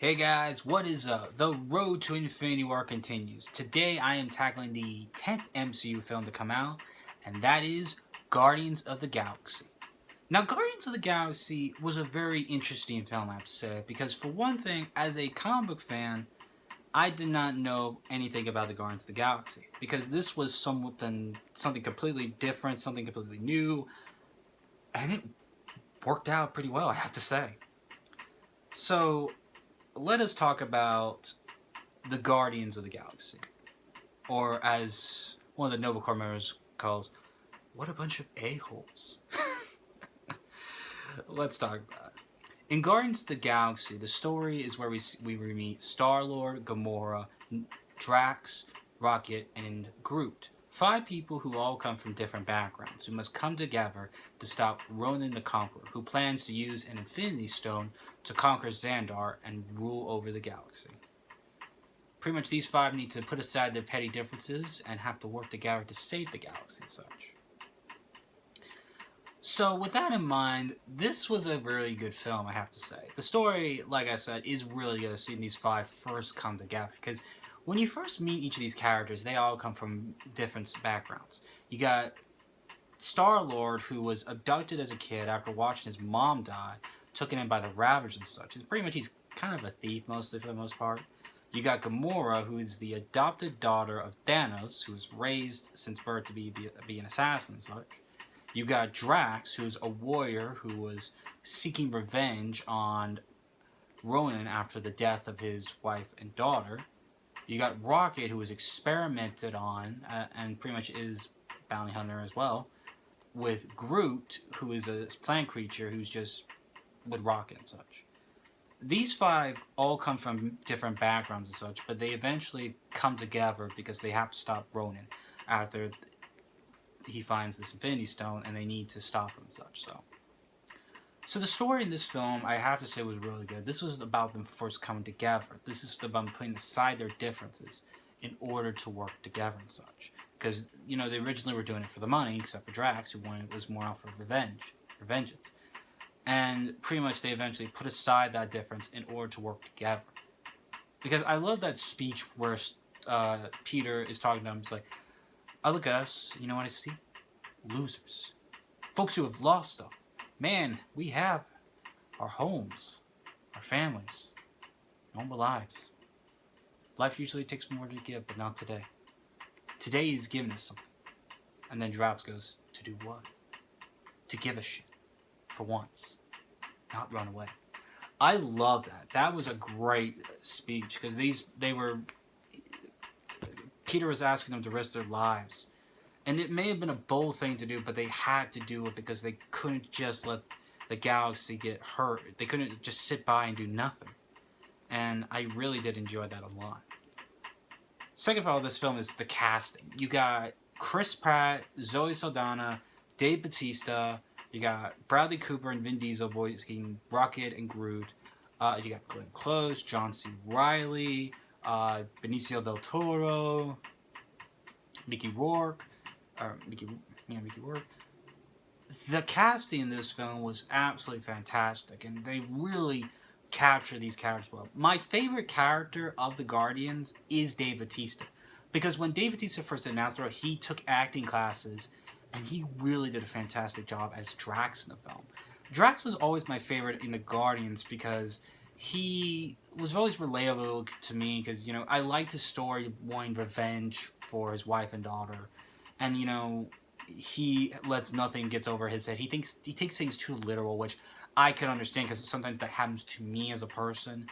Hey guys, what is up? The road to Infinity War continues. Today I am tackling the 10th MCU film to come out, and that is Guardians of the Galaxy. Now, Guardians of the Galaxy was a very interesting film, I have to say, because for one thing, as a comic book fan, I did not know anything about the Guardians of the Galaxy, because this was something completely different, something completely new, and it worked out pretty well, I have to say. So, let us talk about the Guardians of the Galaxy. Or as one of the Noble Corps members calls, what a bunch of a-holes. Let's talk about it. In Guardians of the Galaxy, the story is where we meet Star-Lord, Gamora, Drax, Rocket, and Groot. 5 people who all come from different backgrounds, who must come together to stop Ronan the Conqueror, who plans to use an Infinity Stone to conquer Xandar and rule over the galaxy. Pretty much these 5 need to put aside their petty differences and have to work together to save the galaxy and such. So with that in mind, this was a really good film, I have to say. The story, like I said, is really good seeing these 5 first come together, because when you first meet each of these characters, they all come from different backgrounds. You got Star-Lord, who was abducted as a kid after watching his mom die, taken in by the Ravagers and such. And pretty much he's kind of a thief, mostly, for the most part. You got Gamora, who is the adopted daughter of Thanos, who was raised since birth to be an assassin and such. You got Drax, who's a warrior who was seeking revenge on Ronan after the death of his wife and daughter. You got Rocket, who was experimented on, and pretty much is bounty hunter as well, with Groot, who is a plant creature who's just with Rocket and such. These 5 all come from different backgrounds and such, but they eventually come together because they have to stop Ronan after he finds this Infinity Stone, and they need to stop him and such. So the story in this film, I have to say, was really good. This was about them first coming together. This is about putting aside their differences in order to work together and such. Because, you know, they originally were doing it for the money, except for Drax, who was more out for vengeance. And pretty much they eventually put aside that difference in order to work together. Because I love that speech where Peter is talking to him. It's like, I look at us, you know what I see? Losers. Folks who have lost stuff. Man, we have our homes, our families, normal lives. Life usually takes more to give, but not today. Today is giving us something. And then Drax goes, to do what? To give a shit. For once. Not run away. I love that. That was a great speech, because Peter was asking them to risk their lives. And it may have been a bold thing to do, but they had to do it because they couldn't just let the galaxy get hurt. They couldn't just sit by and do nothing. And I really did enjoy that a lot. Second of all, this film is the casting. You got Chris Pratt, Zoe Saldana, Dave Bautista. You got Bradley Cooper and Vin Diesel voicing Rocket and Groot. You got Glenn Close, John C. Reilly, Benicio del Toro, Mickey Rourke. Mickey Rourke. The casting in this film was absolutely fantastic, and they really capture these characters well. My favorite character of the Guardians is Dave Bautista, because when Dave Bautista first announced it, he took acting classes, and he really did a fantastic job as Drax in the film. Drax was always my favorite in the Guardians because he was always relatable to me, because, you know, I liked his story wanting revenge for his wife and daughter. And, you know, he lets nothing gets over his head. He takes things too literal, which I can understand, because sometimes that happens to me as a person.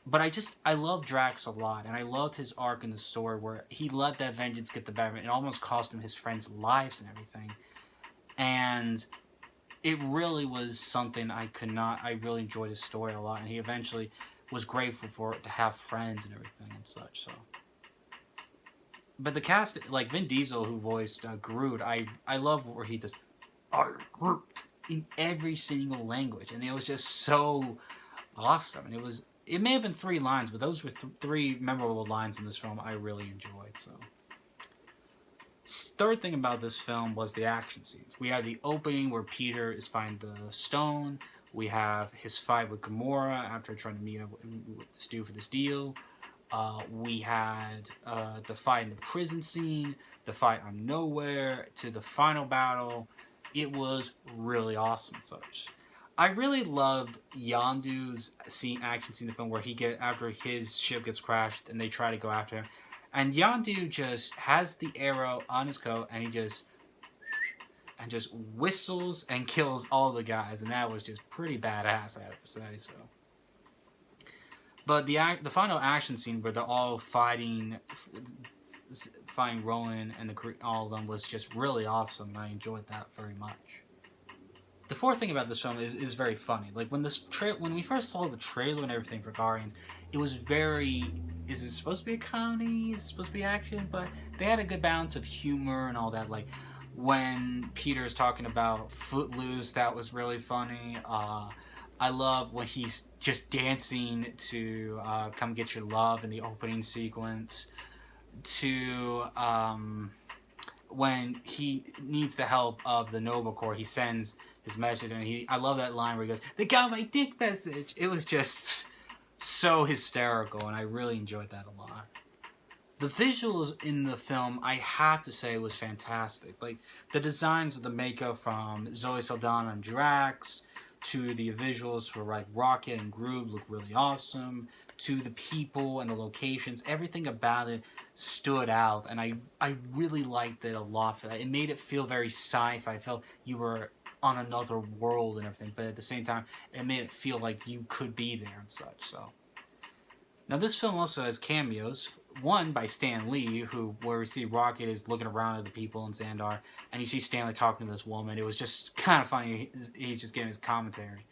But I love Drax a lot, and I loved his arc in the story where he let that vengeance get the better of him. It almost cost him his friends' lives and everything. And it really was something I really enjoyed his story a lot, and he eventually was grateful for it to have friends and everything and such, so. But the cast, like Vin Diesel, who voiced Groot, I love where he does, Groot, in every single language, and it was just so awesome. And it may have been 3 lines, but those were 3 memorable lines in this film I really enjoyed, so. Third thing about this film was the action scenes. We had the opening where Peter is finding the stone. We have his fight with Gamora after trying to meet up with this dude for this deal. We had the fight in the prison scene, the fight on Nowhere, to the final battle. It was really awesome and such. I really loved Yondu's action scene in the film where after his ship gets crashed and they try to go after him, and Yondu just has the arrow on his coat and he just whistles and kills all the guys, and that was just pretty badass, I have to say. So, but the final action scene where they're all fighting Rowan and all of them was just really awesome. I enjoyed that very much. The fourth thing about this film is very funny. Like when we first saw the trailer and everything for Guardians, it was very. Is it supposed to be a comedy? Is it supposed to be action? But they had a good balance of humor and all that. Like when Peter's talking about Footloose, that was really funny. I love when he's just dancing to "Come Get Your Love" in the opening sequence. To when he needs the help of the Noble Corps, he sends his message, and I love that line where he goes, "They got my dick message." It was just so hysterical, and I really enjoyed that a lot. The visuals in the film, I have to say, was fantastic. Like the designs of the makeup from Zoe Saldana and Drax, to the visuals for like Rocket and Groot look really awesome, to the people and the locations, everything about it stood out, and I really liked it a lot for that. It made it feel very sci-fi. I felt you were on another world and everything, but at the same time, it made it feel like you could be there and such. So, now this film also has cameos. One by Stan Lee, where we see Rocket is looking around at the people in Xandar, and you see Stanley talking to this woman. It was just kind of funny. He's just giving his commentary.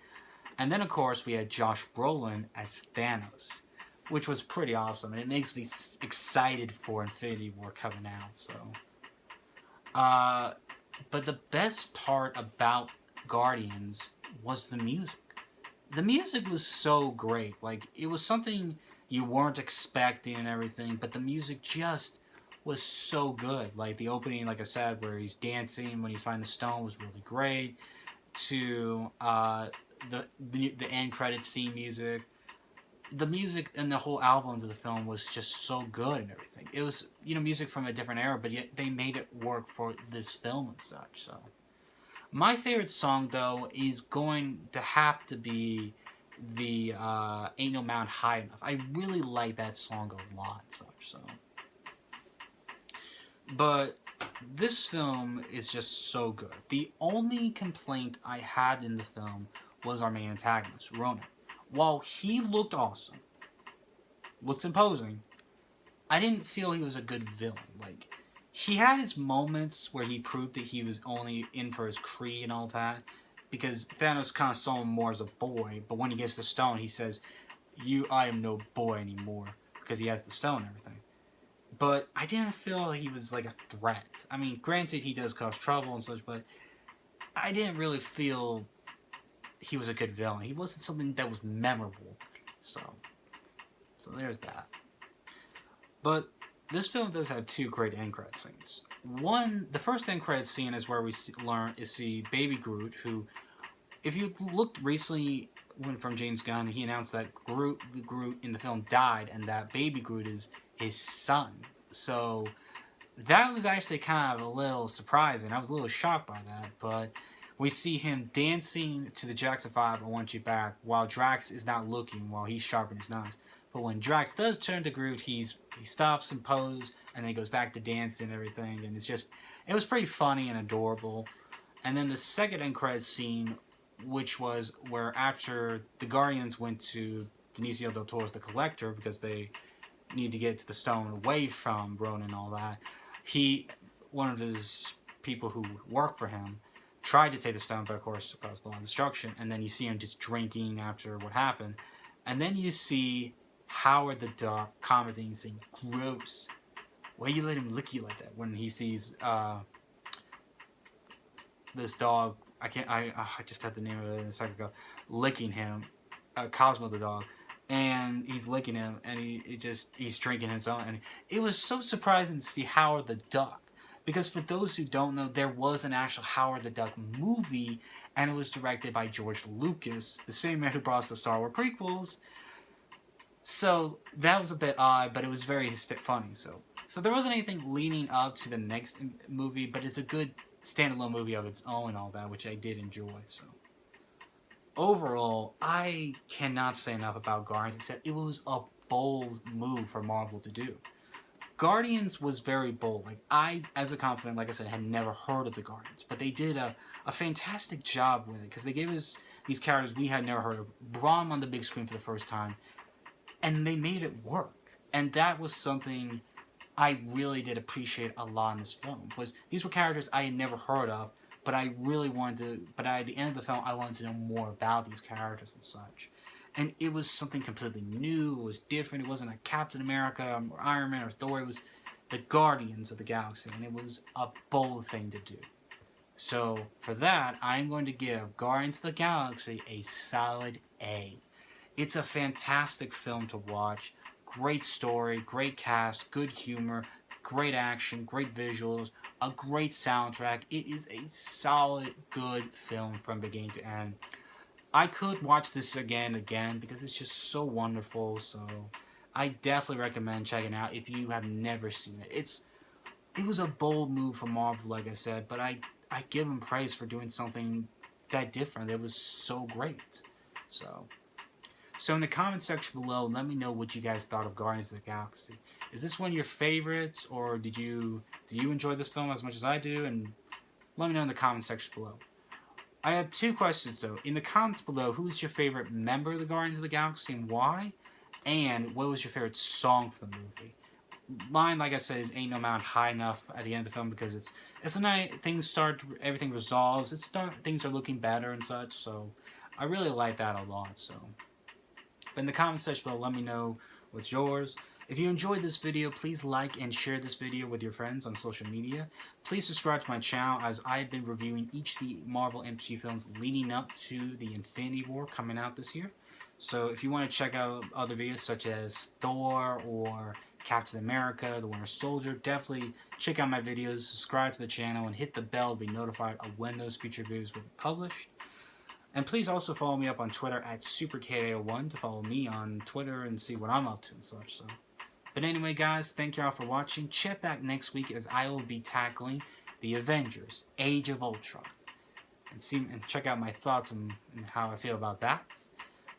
And then, of course, we had Josh Brolin as Thanos, which was pretty awesome, and it makes me excited for Infinity War coming out. So, but the best part about Guardians was the music. The music was so great. Like, it was something you weren't expecting and everything, but the music just was so good. Like, the opening, like I said, where he's dancing when you find the stone was really great. To the end credit scene music. The music and the whole albums of the film was just so good and everything. It was, music from a different era, but yet they made it work for this film and such. So, my favorite song, though, is going to have to be the Ain't No Mountain High Enough. I really like that song a lot and such. So, but this film is just so good. The only complaint I had in the film was our main antagonist, Ronan. While he looked awesome, looked imposing, I didn't feel he was a good villain. Like, he had his moments where he proved that he was only in for his Kree and all that, because Thanos kind of saw him more as a boy, but when he gets the stone, he says, I am no boy anymore, because he has the stone and everything. But I didn't feel he was like a threat. I mean, granted, he does cause trouble and such, but I didn't really feel he was a good villain. He wasn't something that was memorable. So there's that. But this film does have two great end credit scenes. One, the first end credit scene is where we see Baby Groot, who, if you looked recently from James Gunn, he announced that the Groot in the film died, and that Baby Groot is his son. So that was actually kind of a little surprising. I was a little shocked by that, but we see him dancing to the Jackson 5, I Want You Back, while Drax is not looking, while he's sharpening his knives. But when Drax does turn to Groot, he stops and poses, and then he goes back to dancing and everything, and it was pretty funny and adorable. And then the second end credits scene, which was where after the Guardians went to Benicio del Toro's The Collector, because they need to get to the stone away from Ronan and all that, one of his people who work for him, tried to take the stone, but of course caused a lot of destruction. And then you see him just drinking after what happened. And then you see Howard the Duck commenting, saying, "Gross. Why you let him lick you like that?" When he sees this dog, I just had the name of it a second ago, licking him, Cosmo the dog, and he's licking him, and he's drinking his own. And it was so surprising to see Howard the Duck. Because for those who don't know, there was an actual Howard the Duck movie, and it was directed by George Lucas, the same man who brought us the Star Wars prequels. So that was a bit odd, but it was very funny. So there wasn't anything leading up to the next movie, but it's a good standalone movie of its own and all that, which I did enjoy. So overall, I cannot say enough about Guardians, except it was a bold move for Marvel to do. Guardians was very bold. Like, I, as a confidant, like I said, had never heard of the Guardians, but they did a fantastic job with it, because they gave us these characters we had never heard of, brought them on the big screen for the first time, and they made it work. And that was something I really did appreciate a lot in this film, was these were characters I had never heard of, but I really wanted to, but at the end of the film, I wanted to know more about these characters and such. And it was something completely new, it was different, it wasn't a Captain America or Iron Man or Thor, it was the Guardians of the Galaxy, and it was a bold thing to do. So, for that, I'm going to give Guardians of the Galaxy a solid A. It's a fantastic film to watch, great story, great cast, good humor, great action, great visuals, a great soundtrack. It is a solid, good film from beginning to end. I could watch this again because it's just so wonderful. So I definitely recommend checking it out if you have never seen it. It was a bold move from Marvel, like I said, but I give them praise for doing something that different. It was so great. So in the comment section below, let me know what you guys thought of Guardians of the Galaxy. Is this one of your favorites, or do you enjoy this film as much as I do? And let me know in the comment section below. I have two questions though. In the comments below, who is your favorite member of the Guardians of the Galaxy and why? And what was your favorite song for the movie? Mine, like I said, is Ain't No Mountain High Enough at the end of the film, because it's a night, everything resolves, things are looking better and such, so I really like that a lot. So, but in the comment section below, let me know what's yours. If you enjoyed this video, please like and share this video with your friends on social media. Please subscribe to my channel, as I've been reviewing each of the Marvel MCU films leading up to the Infinity War coming out this year. So if you want to check out other videos such as Thor or Captain America, The Winter Soldier, definitely check out my videos, subscribe to the channel, and hit the bell to be notified of when those future videos will be published. And please also follow me up on Twitter at SuperKDO1 to follow me on Twitter and see what I'm up to and such. So, but anyway, guys, thank you all for watching. Check back next week, as I will be tackling the Avengers: Age of Ultron, and check out my thoughts and how I feel about that.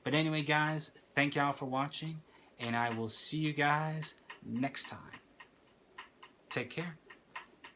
But anyway, guys, thank you all for watching, and I will see you guys next time. Take care.